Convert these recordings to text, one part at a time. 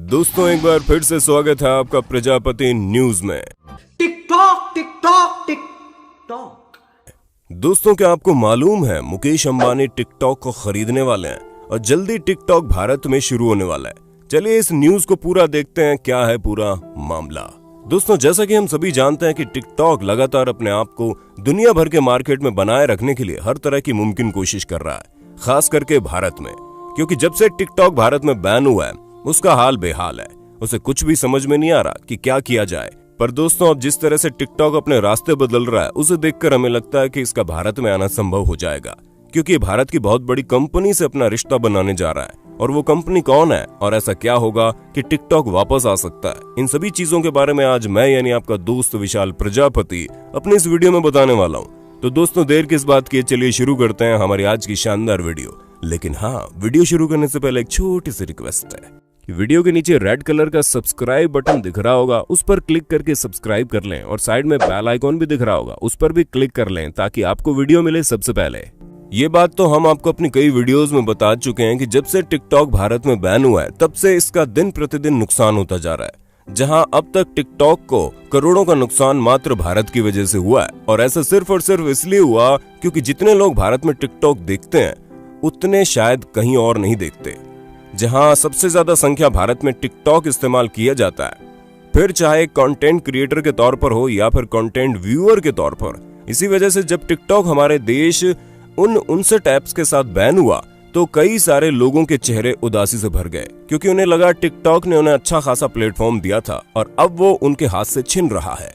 दोस्तों एक बार फिर से स्वागत है आपका प्रजापति न्यूज में। Tick tock tick tock tick tock. दोस्तों क्या आपको मालूम है मुकेश अंबानी टिकटॉक को खरीदने वाले हैं और जल्दी टिकटॉक भारत में शुरू होने वाला है। चलिए इस न्यूज को पूरा देखते हैं, क्या है पूरा मामला। दोस्तों जैसा कि हम सभी जानते हैं कि टिकटॉक लगातार अपने आप को दुनिया भर के मार्केट में बनाए रखने के लिए हर तरह की मुमकिन कोशिश कर रहा है, खास करके भारत में, क्योंकि जब से टिकटॉक भारत में बैन हुआ है उसका हाल बेहाल है। उसे कुछ भी समझ में नहीं आ रहा कि क्या किया जाए। पर दोस्तों अब जिस तरह से टिकटॉक अपने रास्ते बदल रहा है उसे देखकर हमें लगता है कि इसका भारत में आना संभव हो जाएगा, क्योंकि भारत की बहुत बड़ी कंपनी से अपना रिश्ता बनाने जा रहा है। और वो कंपनी कौन है और ऐसा क्या होगा कि टिकटॉक वापस आ सकता है, इन सभी चीजों के बारे में आज मैं यानी आपका दोस्त विशाल प्रजापति अपनी इस वीडियो में बताने वाला हूँ। तो दोस्तों देर किस बात की, चलिए शुरू करते हैं हमारी आज की शानदार वीडियो। लेकिन हाँ, वीडियो शुरू करने से पहले एक छोटी सी रिक्वेस्ट है कि वीडियो के नीचे रेड कलर का सब्सक्राइब बटन दिख रहा होगा, उस पर क्लिक करके सब्सक्राइब कर लें और साइड में बेल आइकॉन भी दिख रहा होगा, उस पर भी क्लिक कर लें ताकि आपको वीडियो मिले सबसे पहले। ये बात तो हम आपको अपनी कई वीडियोस में बता चुके हैं कि जब से टिकटॉक भारत में बैन हुआ है तब से इसका दिन प्रतिदिन नुकसान होता जा रहा है। जहां अब तक टिकटॉक को करोड़ों का नुकसान मात्र भारत की वजह से हुआ है, और ऐसा सिर्फ और सिर्फ इसलिए हुआ क्योंकि जितने लोग भारत में टिकटॉक देखते हैं उतने शायद कहीं और नहीं देखते। जहां सबसे ज्यादा संख्या भारत में टिकटॉक इस्तेमाल किया जाता है, फिर चाहे कंटेंट क्रिएटर के तौर पर हो या फिर कंटेंट व्यूअर के तौर पर। इसी वजह से जब टिकटॉक हमारे देश उन 59 ऐप्स के साथ बैन हुआ तो कई सारे लोगों के चेहरे उदासी से भर गए, क्योंकि उन्हें लगा टिकटॉक ने उन्हें अच्छा खासा प्लेटफॉर्म दिया था और अब वो उनके हाथ से छिन रहा है।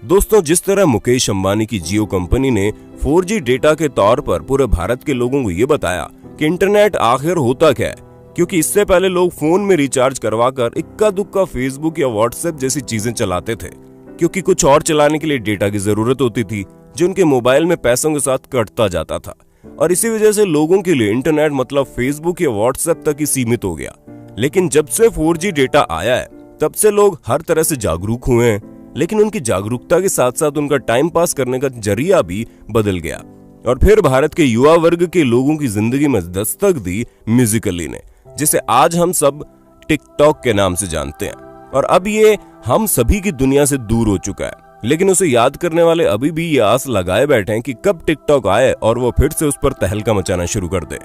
दोस्तों जिस तरह मुकेश अंबानी की जियो कंपनी ने 4G डेटा के तौर पर पूरे भारत के लोगों को ये बताया कि इंटरनेट आखिर होता क्या है, क्योंकि इससे पहले लोग फोन में रिचार्ज करवाकर इक्का दुक्का फेसबुक या व्हाट्सएप जैसी चीजें चलाते थे, क्योंकि कुछ और चलाने के लिए डेटा की जरूरत होती थी जो उनके मोबाइल में पैसों के साथ कटता जाता था। और इसी वजह से लोगों के लिए इंटरनेट मतलब फेसबुक या व्हाट्सएप तक ही सीमित हो गया। लेकिन जब से 4G डेटा आया है तब से लोग हर तरह से जागरूक हुए हैं, लेकिन उनकी जागरूकता के साथ साथ उनका टाइम पास करने का जरिया भी बदल गया। और फिर भारत के युवा वर्ग के लोगों की जिंदगी में दस्तक दी म्यूजिकली ने, जिसे आज हम सब टिकटॉक के नाम से जानते हैं। और अब ये हम सभी की दुनिया से दूर हो चुका है, लेकिन उसे याद करने वाले अभी भी ये आस लगाए बैठे हैं कि कब टिकटॉक आए और वो फिर से उस पर तहलका मचाना शुरू कर दे।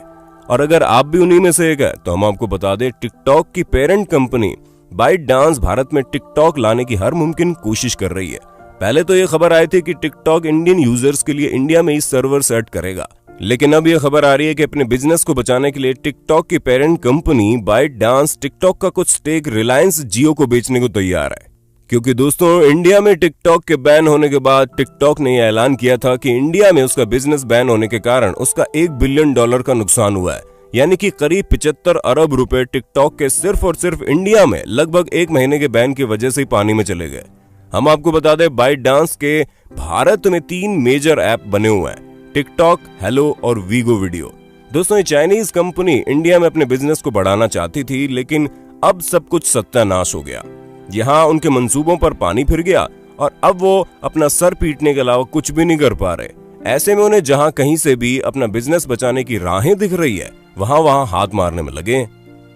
और अगर आप भी उन्हीं में से एक है तो हम आपको बता दें, टिकटॉक की पेरेंट कंपनी बाइटडांस भारत में टिकटॉक लाने की हर मुमकिन कोशिश कर रही है। पहले तो ये खबर आई थी कि टिकटॉक इंडियन यूजर्स के लिए इंडिया में ही सर्वर सेट करेगा, लेकिन अब ये खबर आ रही है कि अपने बिजनेस को बचाने के लिए टिकटॉक की पेरेंट कंपनी बाइटडांस टिकटॉक का कुछ स्टेक रिलायंस जियो को बेचने को तैयार है। क्योंकि दोस्तों इंडिया में टिकटॉक के बैन होने के बाद टिकटॉक ने यह ऐलान किया था कि इंडिया में उसका बिजनेस बैन होने के कारण उसका $1 बिलियन का नुकसान हुआ है, यानी कि करीब 75 अरब रुपए टिकटॉक के सिर्फ और सिर्फ इंडिया में लगभग 1 महीने के बैन की वजह से ही पानी में चले गए। हम आपको बता दें बाइटडांस के भारत में 3 मेजर ऐप बने हुए हैं, टिकटॉक, हेलो और वीगो वीडियो। दोस्तों ये चाइनीज कंपनी इंडिया में अपने बिजनेस को बढ़ाना चाहती थी, लेकिन अब सब कुछ सत्यानाश हो गया। यहाँ उनके मंसूबों पर पानी फिर गया और अब वो अपना सर पीटने के अलावा कुछ भी नहीं कर पा रहे। ऐसे में उन्हें जहाँ कहीं से भी अपना बिजनेस बचाने की राहें दिख रही है वहां हाथ मारने में लगे।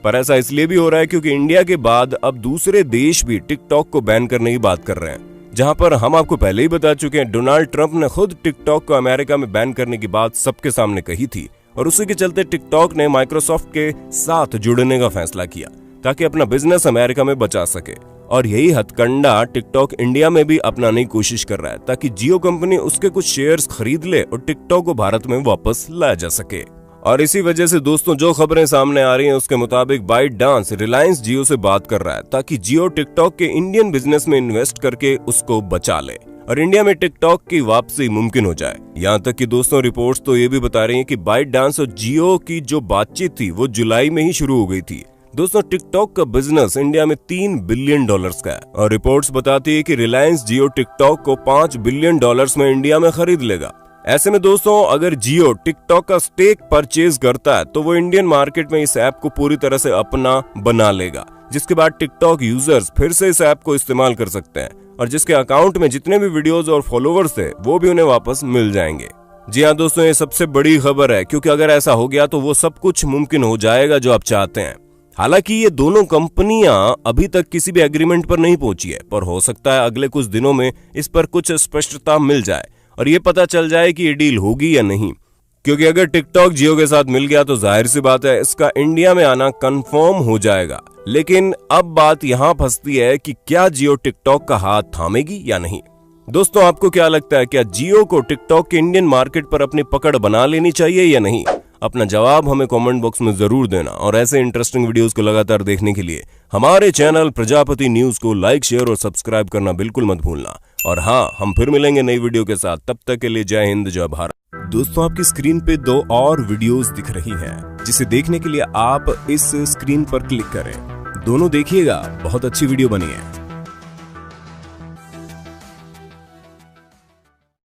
पर ऐसा इसलिए भी हो रहा है क्योंकि इंडिया के बाद अब दूसरे देश भी टिकटॉक को बैन करने की बात कर रहे हैं, जहां पर हम आपको पहले ही बता चुके हैं डोनाल्ड ट्रंप ने खुद टिकटॉक को अमेरिका में बैन करने की बात सबके सामने कही थी, और उसी के चलते टिकटॉक ने माइक्रोसॉफ्ट के साथ जुड़ने का फैसला किया ताकि अपना बिजनेस अमेरिका में बचा सके। और यही हथकंडा टिकटॉक इंडिया में भी अपनाने की कोशिश कर रहा है ताकि जियो कंपनी उसके कुछ शेयर्स खरीद ले और टिकटॉक को भारत में वापस लाया जा सके। और इसी वजह से दोस्तों जो खबरें सामने आ रही हैं उसके मुताबिक बाइटडांस रिलायंस जियो से बात कर रहा है ताकि जियो टिकटॉक के इंडियन बिजनेस में इन्वेस्ट करके उसको बचा ले और इंडिया में टिकटॉक की वापसी मुमकिन हो जाए। यहाँ तक कि दोस्तों रिपोर्ट्स तो ये भी बता रही हैं कि बाइटडांस और जियो की जो बातचीत थी वो जुलाई में ही शुरू हो गई थी। दोस्तों टिकटॉक का बिजनेस इंडिया में $3 बिलियन का है और रिपोर्ट्स बताती है कि रिलायंस जियो टिकटॉक को $5 बिलियन में इंडिया में खरीद लेगा। ऐसे में दोस्तों अगर जियो टिकटॉक का स्टेक परचेज करता है तो वो इंडियन मार्केट में इस ऐप को पूरी तरह से अपना बना लेगा, जिसके बाद टिकटॉक यूजर्स फिर से इस ऐप को इस्तेमाल कर सकते हैं और जिसके अकाउंट में जितने भी वीडियोस और फॉलोवर्स थे वो भी उन्हें वापस मिल जाएंगे। जी हाँ दोस्तों, ये सबसे बड़ी खबर है क्योंकि अगर ऐसा हो गया तो वो सब कुछ मुमकिन हो जाएगा जो आप चाहते हैं। हालांकि ये दोनों कंपनियां अभी तक किसी भी एग्रीमेंट पर नहीं पहुंची है, पर हो सकता है अगले कुछ दिनों में इस पर कुछ स्पष्टता मिल जाए और ये पता चल जाए कि ये डील होगी या नहीं। क्योंकि अगर टिकटॉक जियो के साथ मिल गया तो जाहिर सी बात है इसका इंडिया में आना कंफर्म हो जाएगा। लेकिन अब बात यहां फंसती है कि क्या जियो टिकटॉक का हाथ थामेगी या नहीं। दोस्तों, आपको क्या लगता है, क्या जियो को टिकटॉक के इंडियन मार्केट पर अपनी पकड़ बना लेनी चाहिए या नहीं? अपना जवाब हमें कमेंट बॉक्स में जरूर देना और ऐसे इंटरेस्टिंग वीडियोस को लगातार देखने के लिए हमारे चैनल प्रजापति न्यूज को लाइक, शेयर और सब्सक्राइब करना बिल्कुल मत भूलना। और हाँ, हम फिर मिलेंगे नई वीडियो के साथ। तब तक के लिए जय हिंद, जय भारत। दोस्तों, आपकी स्क्रीन पे 2 और वीडियोस दिख रही हैं, जिसे देखने के लिए आप इस स्क्रीन पर क्लिक करें। दोनों देखिएगा, बहुत अच्छी वीडियो बनी है।